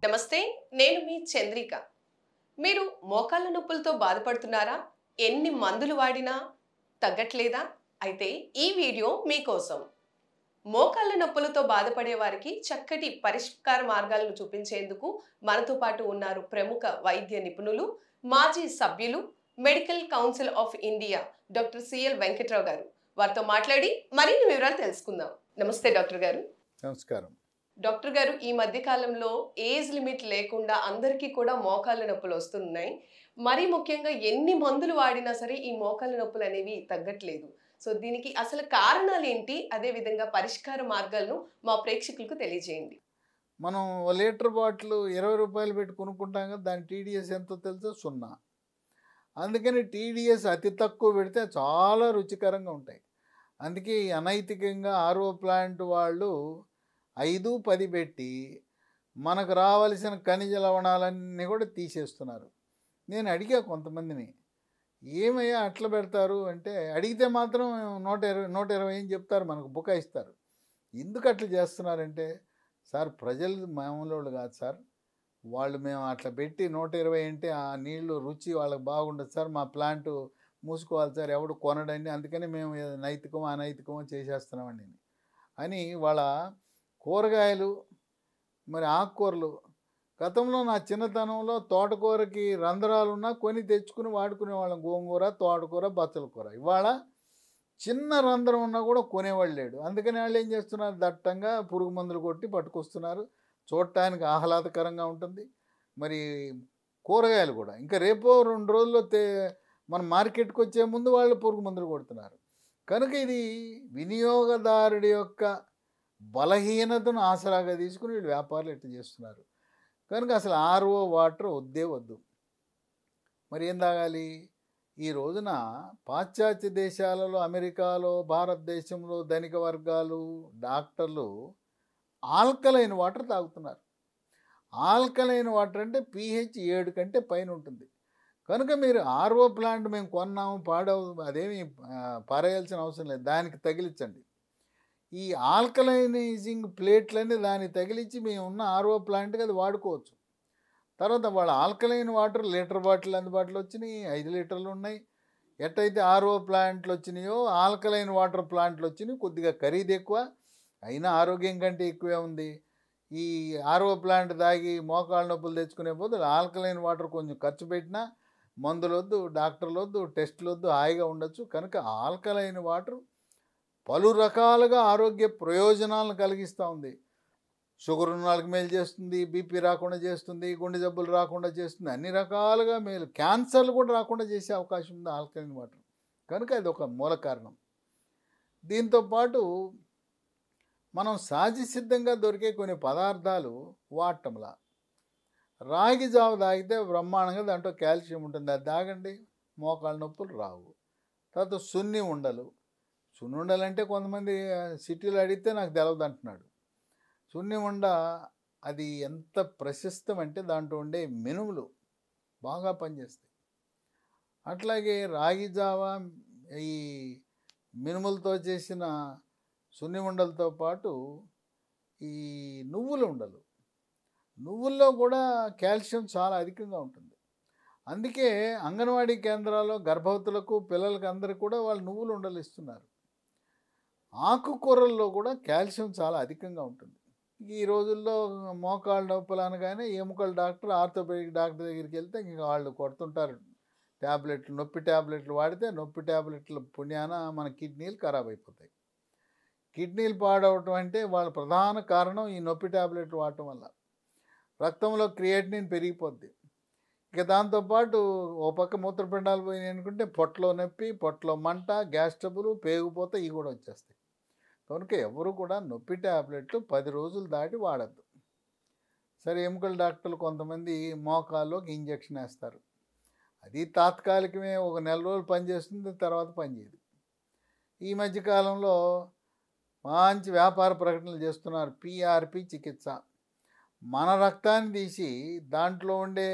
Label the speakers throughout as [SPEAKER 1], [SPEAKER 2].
[SPEAKER 1] నమస్తే, నేను మీ చంద్రిక. మీరు మోకాళ్ళ నొప్పులతో బాధపడుతున్నారా? ఎన్ని మందులు వాడినా తగ్గట్లేదా? అయితే ఈ వీడియో మీకోసం. మోకాళ్ళ నొప్పులతో బాధపడే వారికి చక్కటి పరిష్కార మార్గాలను చూపించేందుకు మనతో పాటు ఉన్నారు ప్రముఖ వైద్య నిపుణులు, మాజీ సభ్యులు, medical council of India doctor CL Venkatrao గారు. వారితో మాట్లాడి మరిన్ని వివరాలు తెలుసుకుందాం. నమస్తే డాక్టర్ గారు.
[SPEAKER 2] నమస్కారం.
[SPEAKER 1] డాక్టర్ గారు, ఈ మధ్య కాలంలో ఏజ్ లిమిట్ లేకుండా అందరికీ కూడా మోకాళ్ళ నొప్పులు వస్తున్నాయి. మరీ ముఖ్యంగా ఎన్ని మందులు వాడినా సరే ఈ మోకాళ్ళ నొప్పులు అనేవి తగ్గట్లేదు. సో దీనికి అసలు కారణాలు ఏంటి? అదే విధంగా పరిష్కార మార్గాలను మా ప్రేక్షకులకు తెలియజేయండి.
[SPEAKER 2] మనం ఓ లీటర్ బాటిల్ ₹20 పెట్టి కొనుక్కుంటాం కదా, దాని టీడీఎస్ ఎంతో తెలుసో 0. అందుకని టీడీఎస్ అతి తక్కువ పెడితే చాలా రుచికరంగా ఉంటాయి. అందుకే ఈ అనైతికంగా ఆర్ఓ ప్లాంట్ వాళ్ళు 5, 10 పెట్టి మనకు రావాల్సిన ఖనిజ లవణాలన్నీ కూడా తీసేస్తున్నారు. నేను అడిగా కొంతమందిని, ఏమయ్యా అట్లా పెడతారు అంటే, అడిగితే మాత్రం 120 అని చెప్తారు, మనకు బుకాయిస్తారు. ఎందుకు అట్లా చేస్తున్నారంటే, సార్ ప్రజలు మామూలు వాళ్ళు కాదు సార్, వాళ్ళు మేము అట్లా పెట్టి 120 అంటే ఆ నీళ్లు రుచి వాళ్ళకి బాగుండదు సార్, మా ప్లాంట్ మూసుకోవాలి సార్, ఎవడు కొనడండి, అందుకని మేము నైతికమో అనైతికమో చేసేస్తున్నామండి అని వాళ్ళ కూరగాయలు మరి ఆకుకూరలు. గతంలో నా చిన్నతనంలో తోటకూరకి రంధ్రాలున్నా కొని తెచ్చుకుని వాడుకునే వాళ్ళం, గోంగూర, తోటకూర, బచ్చల కూర. ఇవాళ చిన్న రంధ్రం ఉన్నా కూడా కొనేవాళ్ళు లేడు. అందుకని వాళ్ళు ఏం చేస్తున్నారు, దట్టంగా పురుగు మందులు కొట్టి పట్టుకొస్తున్నారు. చూడటానికి ఆహ్లాదకరంగా ఉంటుంది. మరి కూరగాయలు కూడా ఇంకా రేపో 2 రోజుల్లో మన మార్కెట్కి వచ్చే ముందు వాళ్ళు పురుగు మందులు కొడుతున్నారు. కనుక ఇది వినియోగదారుడి యొక్క బలహీనతను ఆసరాగా తీసుకుని వీళ్ళు వ్యాపారులు ఎట్లా చేస్తున్నారు. కనుక అసలు ఆర్ఓ వాటర్ వద్దే వద్దు. మరి ఏం తాగాలి? ఈ రోజున పాశ్చాత్య దేశాలలో, అమెరికాలో, భారతదేశంలో ధనిక వర్గాలు, డాక్టర్లు ఆల్కలైన్ వాటర్ తాగుతున్నారు. ఆల్కలైన్ వాటర్ అంటే pH 7 కంటే పైన ఉంటుంది. కనుక మీరు ఆర్ఓ ప్లాంట్ మేము కొన్నాము అదేమి పారేయాల్సిన అవసరం లేదు, దానికి తగిలించండి. ఈ ఆల్కలైనైజింగ్ ప్లేట్లన్నీ దానికి తగిలించి మేము ఉన్న ఆర్ఓ ప్లాంట్కి అది వాడుకోవచ్చు. తర్వాత వాళ్ళ ఆల్కలైన్ వాటర్ లీటర్ బాటిల్ అందుబాటులో వచ్చినాయి, 5 లీటర్లు ఉన్నాయి. ఎట్టయితే ఆర్ఓ ప్లాంట్లు వచ్చినాయో ఆల్కలైన్ వాటర్ ప్లాంట్లు వచ్చినాయి. కొద్దిగా ఖరీదు ఎక్కువ, అయినా ఆరోగ్యం కంటే ఎక్కువే ఉంది. ఈ ఆర్ఓ ప్లాంట్ తాగి మోకాళ్ళ నొప్పులు తెచ్చుకునే బదులు ఆల్కలైన్ వాటర్ కొంచెం ఖర్చు పెట్టినా, మందులు వద్దు, డాక్టర్లు వద్దు, టెస్టులు వద్దు, హాయిగా ఉండొచ్చు. కనుక ఆల్కలైన్ వాటర్ పలు రకాలుగా ఆరోగ్య ప్రయోజనాలను కలిగిస్తూ ఉంది. షుగర్ ఉన్న వాళ్ళకి మేలు చేస్తుంది, బీపీ రాకుండా చేస్తుంది, గుండె జబ్బులు రాకుండా చేస్తుంది, అన్ని రకాలుగా మేలు. క్యాన్సర్లు కూడా రాకుండా చేసే అవకాశం ఉంది ఆల్కలైన్ వాటర్. కనుక అది ఒక మూల కారణం. దీంతోపాటు మనం సహజ సిద్ధంగా దొరికే కొన్ని పదార్థాలు వాడటంలా, రాగి జావ తాగితే బ్రహ్మాండంగా దాంట్లో కాల్షియం ఉంటుంది, అది తాగండి, మోకాళ్ళ నొప్పులు రావు. తర్వాత సున్ని ఉండలు అంటే కొంతమంది సిటీలో అడిగితే నాకు తెలవదు అంటున్నాడు. సున్ని ఉండ అది ఎంత ప్రశస్తం అంటే దాంట్లో ఉండే మినుములు బాగా పనిచేస్తాయి. అట్లాగే రాగి జావ, ఈ మినుములతో చేసిన సున్ని ఉండలతో పాటు ఈ నువ్వుల ఉండలు, నువ్వుల్లో కూడా కాల్షియం చాలా అధికంగా ఉంటుంది. అందుకే అంగన్వాడీ కేంద్రాల్లో గర్భవతులకు, పిల్లలకు అందరికీ కూడా వాళ్ళు నువ్వులు ఉండలు ఇస్తున్నారు. ఆకుకూరల్లో కూడా కాల్షియం చాలా అధికంగా ఉంటుంది. ఈ రోజుల్లో మోకాళ్ళ నొప్పులు అనగానే ఎముకల డాక్టర్, ఆర్థోపెడిక్ డాక్టర్ దగ్గరికి వెళ్తే ఇంకా వాళ్ళు కొడుతుంటారు ట్యాబ్లెట్లు. నొప్పి ట్యాబ్లెట్లు వాడితే నొప్పి ట్యాబ్లెట్ల పుణ్యాన మన కిడ్నీలు ఖరాబ్ అయిపోతాయి. కిడ్నీలు పాడవటం అంటే వాళ్ళ ప్రధాన కారణం ఈ నొప్పి ట్యాబ్లెట్లు వాడటం వల్ల. రక్తంలో క్రియేటినిన్ పెరిగిపోద్ది. ఇక దాంతోపాటు ఓ పక్క మూత్రపిండాలు పోయినాయి అనుకుంటే పొట్టలో నొప్పి, పొట్టలో మంట, గ్యాస్ ట్రబుల్, పేగుపోతే ఇవి కూడా వచ్చేస్తాయి. కనుక ఎవరు కూడా నొప్పి ట్యాబ్లెట్లు 10 రోజులు దాటి వాడద్దు. సరే, ఎముకల డాక్టర్లు కొంతమంది మోకాల్లోకి ఇంజక్షన్ వేస్తారు. అది తాత్కాలికమే, ఒక నెల రోజులు పనిచేస్తుంది, తర్వాత పనిచేయదు. ఈ మధ్యకాలంలో మంచి వ్యాపార ప్రకటనలు చేస్తున్నారు. PRP చికిత్స. మన రక్తాన్ని తీసి దాంట్లో ఉండే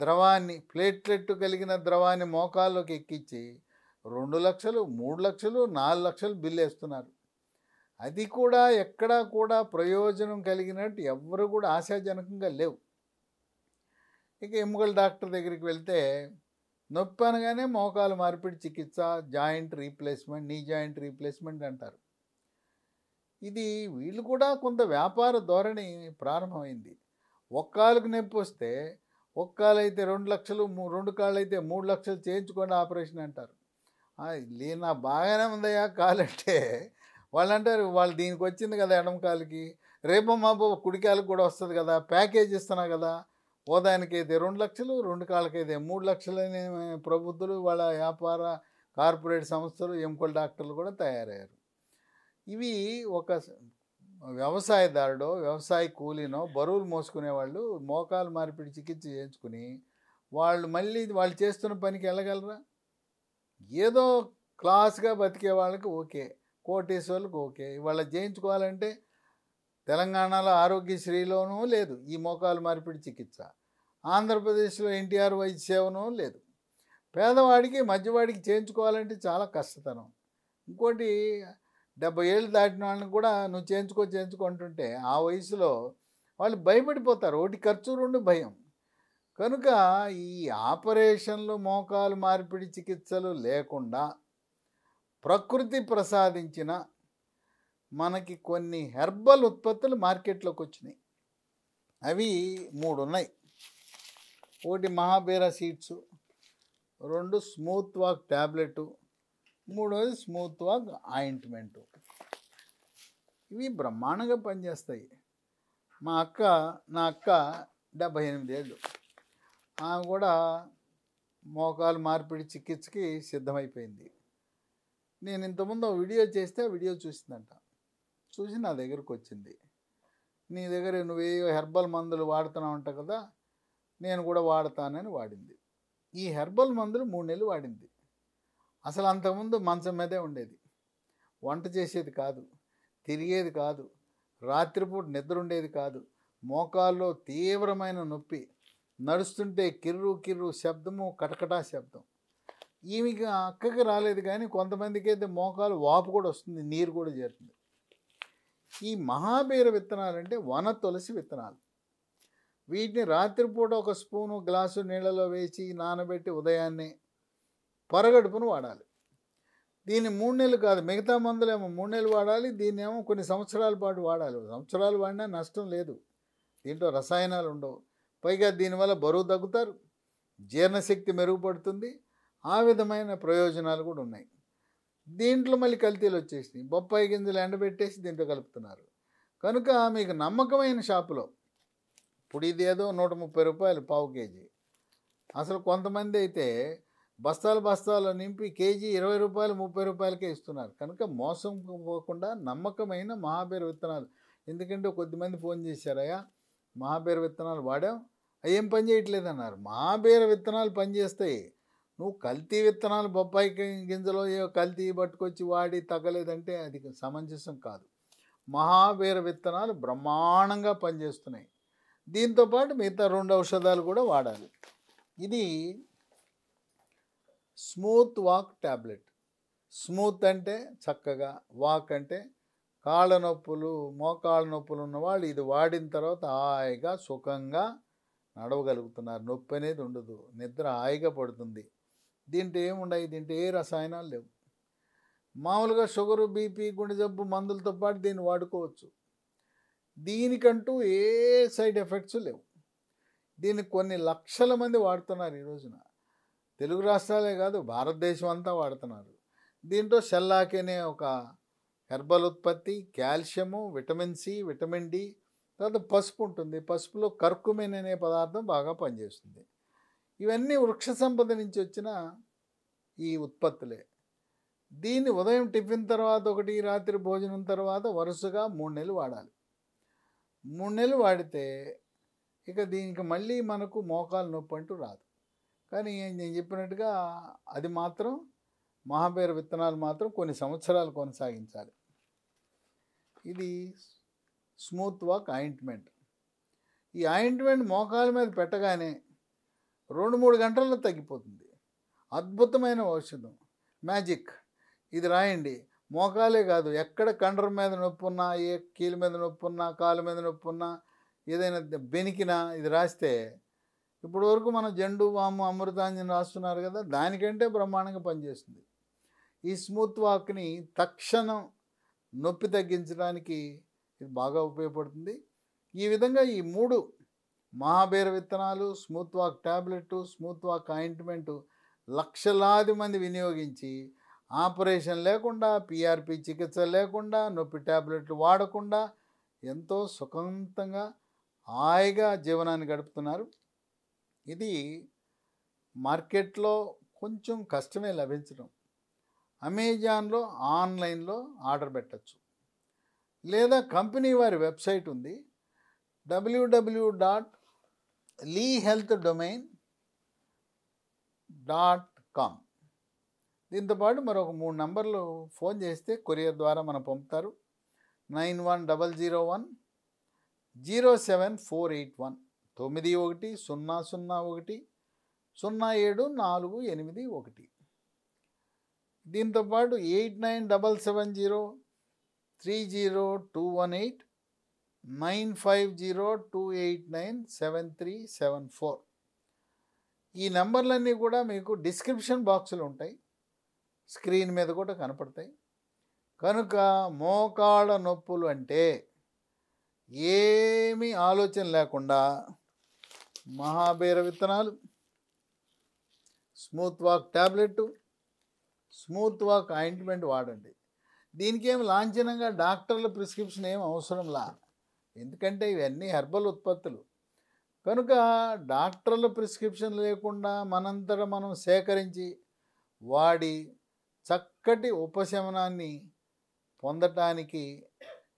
[SPEAKER 2] ద్రవాన్ని, ప్లేట్లెట్ కలిగిన ద్రవాన్ని మోకాల్లోకి ఎక్కించి 2 లక్షలు, 3 లక్షలు, 4 లక్షలు బిల్లు వేస్తున్నారు. అది కూడా ఎక్కడా కూడా ప్రయోజనం కలిగినట్టు ఎవరు కూడా ఆశాజనకంగా లేవు. ఇక ఎముకల డాక్టర్ దగ్గరికి వెళ్తే నొప్పి అనగానే మోకాలు మార్పిడి చికిత్స, joint replacement, knee joint replacement అంటారు. ఇది వీళ్ళు కూడా కొంత వ్యాపార ధోరణి ప్రారంభమైంది. ఒక్కాలకు నొప్పి వస్తే ఒక్కాలు అయితే 2 లక్షలు, 2 కాళ్ళు అయితే 3 లక్షలు చేయించుకోండి ఆపరేషన్ అంటారు. నా బాగానే ఉందయ్యా కాలు అంటే వాళ్ళు అంటారు, వాళ్ళు దీనికి వచ్చింది కదా ఎడమ కాలుకి, రేపు మాపు కుడి కాలుకి కూడా వస్తుంది కదా, ప్యాకేజ్ ఇస్తున్నా కదా, ఓదానికైతే 2 లక్షలు, 2 కాళ్ళకైతే 3 లక్షలని ప్రబుద్ధులు, వాళ్ళ వ్యాపార కార్పొరేట్ సంస్థలు, ఎముకల డాక్టర్లు కూడా తయారయ్యారు. ఇవి ఒక వ్యవసాయదారుడో వ్యవసాయ కూలీనో బరువులు మోసుకునే వాళ్ళు మోకాలు మార్పిడి చికిత్స చేయించుకుని వాళ్ళు మళ్ళీ వాళ్ళు చేస్తున్న పనికి వెళ్ళగలరా? ఏదో క్లాస్గా బతికే వాళ్ళకి ఓకే, కోటేశ్వర్లకు ఓకే. ఇవాళ చేయించుకోవాలంటే తెలంగాణలో ఆరోగ్యశ్రీలోనూ లేదు ఈ మోకాలు మార్పిడి చికిత్స, ఆంధ్రప్రదేశ్లో ఎన్టీఆర్ వైద్య సేవనూ లేదు. పేదవాడికి మధ్యవాడికి చేయించుకోవాలంటే చాలా కష్టతరం. ఇంకోటి 70 ఏళ్ళు దాటిన వాళ్ళని కూడా నువ్వు చేయించుకుంటుంటే ఆ వయసులో వాళ్ళు భయపడిపోతారు. ఒకటి ఖర్చు, 2 భయం. కనుక ఈ ఆపరేషన్లు, మోకాలు మార్పిడి చికిత్సలు లేకుండా ప్రకృతి ప్రసాదించిన మనకి కొన్ని హెర్బల్ ఉత్పత్తులు మార్కెట్లోకి వచ్చినాయి. అవి 3 ఉన్నాయి. ఒకటి మహాబీరా సీడ్స్, 2 స్మూత్ వాక్ ట్యాబ్లెటు, 3వది స్మూత్ వాక్ ఆయింట్మెంటు. ఇవి బ్రహ్మాండంగా పనిచేస్తాయి. నా అక్క 78 ఏళ్ళు, ఆమె కూడా మోకాలు మార్పిడి చికిత్సకి సిద్ధమైపోయింది. నేను ఇంతకుముందు వీడియో చేస్తే ఆ వీడియో చూసిందంట, చూసి నా దగ్గరకు వచ్చింది. నీ దగ్గర నువ్వే హెర్బల్ మందులు వాడుతున్నావు అంట కదా, నేను కూడా వాడతానని వాడింది. ఈ హెర్బల్ మందులు 3 నెలలు వాడింది. అసలు అంతకుముందు మంచం మీదే ఉండేది, వంట చేసేది కాదు, తిరిగేది కాదు, రాత్రిపూట నిద్ర ఉండేది కాదు, మోకాల్లో తీవ్రమైన నొప్పి, నడుస్తుంటే కిర్రు కిర్రు శబ్దము, కటకటా శబ్దం. ఈమెకి అక్కకి రాలేదు, కానీ కొంతమందికి అయితే మోకాలు వాపు కూడా వస్తుంది, నీరు కూడా చేరుతుంది. ఈ మహాబీర విత్తనాలు అంటే వన తులసి విత్తనాలు. వీటిని రాత్రిపూట 1 స్పూను గ్లాసు నీళ్ళలో వేసి నానబెట్టి ఉదయాన్నే పరగడుపును వాడాలి. దీన్ని 3 నెలలు కాదు, మిగతా మందులేమో 3 నెలలు వాడాలి, దీన్నేమో కొన్ని సంవత్సరాల పాటు వాడాలి. సంవత్సరాలు వాడినా నష్టం లేదు, దీంట్లో రసాయనాలు ఉండవు. పైగా దీనివల్ల బరువు తగ్గుతారు, జీర్ణశక్తి మెరుగుపడుతుంది, ఆ విధమైన ప్రయోజనాలు కూడా ఉన్నాయి. దీంట్లో మళ్ళీ కల్తీలు వచ్చేసినాయి, బొప్పాయి గింజలు ఎండబెట్టేసి దీంట్లో కలుపుతున్నారు. కనుక మీకు నమ్మకమైన షాపులో, ఇప్పుడు ఇదేదో 130 రూపాయలు పావు కేజీ, అసలు కొంతమంది అయితే బస్తాలు నింపి కేజీ 20 రూపాయలు 30 రూపాయలకే ఇస్తున్నారు. కనుక మోసం పోకుండా నమ్మకమైన మహాబీర విత్తనాలు. ఎందుకంటే కొద్దిమంది ఫోన్ చేశారయ్యా, మహాబీర విత్తనాలు వాడాం, అవి ఏం పని చేయట్లేదు అన్నారు. మహాబీర విత్తనాలు పనిచేస్తాయి. నువ్వు కల్తీ విత్తనాలు, బొప్పాయి గింజలో కల్తీ పట్టుకొచ్చి వాడి తగ్గలేదంటే అది సమంజసం కాదు. మహాబీర విత్తనాలు బ్రహ్మాండంగా పనిచేస్తున్నాయి. దీంతోపాటు మిగతా 2 ఔషధాలు కూడా వాడాలి. ఇది స్మూత్ వాక్ ట్యాబ్లెట్. స్మూత్ అంటే చక్కగా, వాక్ అంటే కాళ్ళ నొప్పులు, మోకాళ్ళ నొప్పులు ఉన్నవాళ్ళు ఇది వాడిన తర్వాత హాయిగా సుఖంగా నడవగలుగుతున్నారు. నొప్పి అనేది ఉండదు, నిద్ర హాయిగా పడుతుంది. దీంట్లో ఏముండవు, దీంట్లో ఏ రసాయనాలు లేవు. మామూలుగా షుగరు, బీపీ, గుండె జబ్బు మందులతో పాటు దీన్ని వాడుకోవచ్చు. దీనికంటూ ఏ సైడ్ ఎఫెక్ట్స్ లేవు. దీన్ని కొన్ని లక్షల మంది వాడుతున్నారు ఈ రోజున. తెలుగు రాష్ట్రాలే కాదు, భారతదేశం అంతా వాడుతున్నారు. దీంట్లో షెల్లాక్ అనే ఒక హెర్బల్ ఉత్పత్తి, calcium, vitamin C, vitamin D, తర్వాత పసుపు ఉంటుంది. పసుపులో కర్కుమిన్ అనే పదార్థం బాగా పనిచేస్తుంది. ఇవన్నీ వృక్ష సంపద నుంచి వచ్చిన ఈ ఉత్పత్తులే. దీన్ని ఉదయం టిఫిన్ తర్వాత ఒకటి, రాత్రి భోజనం తర్వాత వరుసగా 3 నెలలు వాడాలి. 3 నెలలు వాడితే ఇక దీనికి మళ్ళీ మనకు మోకాలు నొప్పి అంటూ రాదు. కానీ నేను చెప్పినట్టుగా అది మాత్రం మహాబీర విత్తనాలు మాత్రం కొన్ని సంవత్సరాలు కొనసాగించాలి. ఇది స్మూత్ వాక్ ఆయింట్మెంట్. ఈ ఆయింట్మెంట్ మోకాల మీద పెట్టగానే 2-3 గంటల్లో తగ్గిపోతుంది. అద్భుతమైన ఔషధం, మ్యాజిక్. ఇది రాయండి. మోకాలే కాదు, ఎక్కడ కండరం మీద నొప్పి ఉన్నా, ఏ కీలు మీద నొప్పి ఉన్నా, కాలు మీద నొప్పి ఉన్నా, ఏదైనా బెనికినా ఇది రాస్తే ఇప్పటి వరకు మన జండు వాము అమృతాంజన్ రాస్తున్నారు కదా, దానికంటే బ్రహ్మాండంగా పనిచేస్తుంది. ఈ స్మూత్ వాక్ని తక్షణం నొప్పి తగ్గించడానికి ఇది బాగా ఉపయోగపడుతుంది. ఈ విధంగా ఈ 3 మహాబేర విత్తనాలు, స్మూత్ వాక్ ట్యాబ్లెట్, స్మూత్ వాక్ ఆయింట్మెంటు లక్షలాది మంది వినియోగించి ఆపరేషన్ లేకుండా, పిఆర్పి చికిత్స లేకుండా, నొప్పి ట్యాబ్లెట్లు వాడకుండా ఎంతో సుఖవంతంగా హాయిగా జీవనాన్ని గడుపుతున్నారు. ఇది మార్కెట్లో కొంచెం కష్టమే లభించడం. అమెజాన్లో ఆన్లైన్లో ఆర్డర్ పెట్టచ్చు, లేదా కంపెనీ వారి వెబ్సైట్ ఉంది www.lehealthdomain.com. దీంతోపాటు మరొక 3 నంబర్లు ఫోన్ చేస్తే కొరియర్ ద్వారా మనం పంపుతారు. 9100107481 910010074881. దీంతోపాటు 8977030218 9502897374. ఈ నంబర్లన్నీ కూడా మీకు డిస్క్రిప్షన్ బాక్సులు ఉంటాయి, స్క్రీన్ మీద కూడా కనపడతాయి. కనుక మోకాళ్ళ నొప్పులు అంటే ఏమీ ఆలోచన లేకుండా మహాబేర విత్తనాలు, smooth walk tablet, smooth walk ointment వాడండి. దీనికి ఏమి లాంఛనంగా డాక్టర్ల ప్రిస్క్రిప్షన్ ఏం అవసరంలా, ఎందుకంటే ఇవన్నీ హెర్బల్ ఉత్పత్తులు. కనుక డాక్టర్ల ప్రిస్క్రిప్షన్ లేకుండా మనంతట మనం సేకరించి వాడి చక్కటి ఉపశమనాన్ని పొందటానికి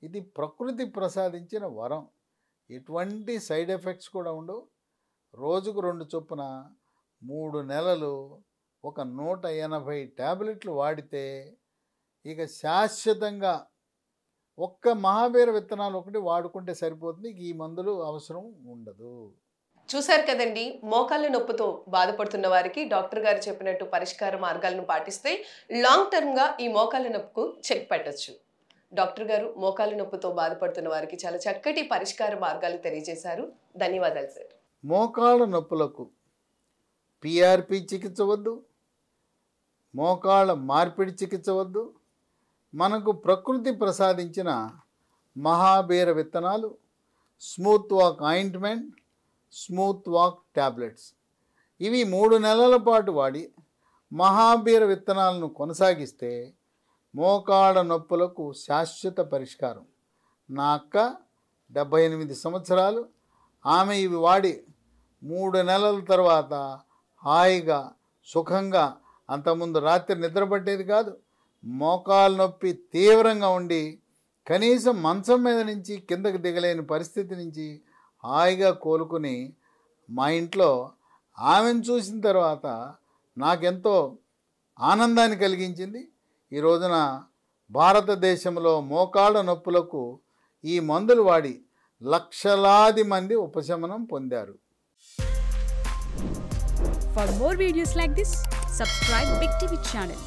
[SPEAKER 2] ఇది ప్రకృతి ప్రసాదించిన వరం. ఎటువంటి సైడ్ ఎఫెక్ట్స్ కూడా ఉండవు. రోజుకు 2 చొప్పున 3 నెలలు ఒక 180 ట్యాబ్లెట్లు వాడితే ఇక శాశ్వతంగా ఒక్క మహాబేర విత్తనాలు ఒకటి వాడుకుంటే సరిపోతుంది. ఈ మందులు అవసరం ఉండదు.
[SPEAKER 1] చూశారు కదండి, మోకాళ్ళ నొప్పితో బాధపడుతున్న వారికి డాక్టర్ గారు చెప్పినట్టు పరిష్కార మార్గాలను పాటిస్తే లాంగ్ టర్మ్గా ఈ మోకాళ్ళ నొప్పుకు చెక్ పెట్టచ్చు. డాక్టర్ గారు మోకాళ్ళ నొప్పితో బాధపడుతున్న వారికి చాలా చక్కటి పరిష్కార మార్గాలు తెలియజేశారు. ధన్యవాదాలు సార్.
[SPEAKER 2] మోకాళ్ళ నొప్పులకు పిఆర్పి చికిత్స వద్దు, మోకాళ్ళ మార్పిడి చికిత్స వద్దు. మనకు ప్రకృతి ప్రసాదించిన మహాబేర విత్తనాలు, smooth walk ointment, smooth walk tablets ఇవి 3 నెలల పాటు వాడి మహాబేర విత్తనాలను కొనసాగిస్తే మోకాళ్ళ నొప్పులకు శాశ్వత పరిష్కారం. నా అక్క 78 సంవత్సరాలు, ఆమె ఇవి వాడి 3 నెలల తర్వాత హాయిగా సుఖంగా, అంతకుముందు రాత్రి నిద్రపట్టేది కాదు, మోకాళ్ళ నొప్పి తీవ్రంగా ఉండి కనీసం మంచం మీద నుంచి కిందకి దిగలేని పరిస్థితి నుంచి హాయిగా కోలుకుని మా ఇంట్లో ఆమెను చూసిన తర్వాత నాకెంతో ఆనందాన్ని కలిగించింది. ఈ రోజున భారతదేశంలో మోకాళ్ళ నొప్పులకు ఈ మందులు వాడి లక్షలాది మంది ఉపశమనం పొందారు.
[SPEAKER 3] For more videos like this, subscribe Big TV channel.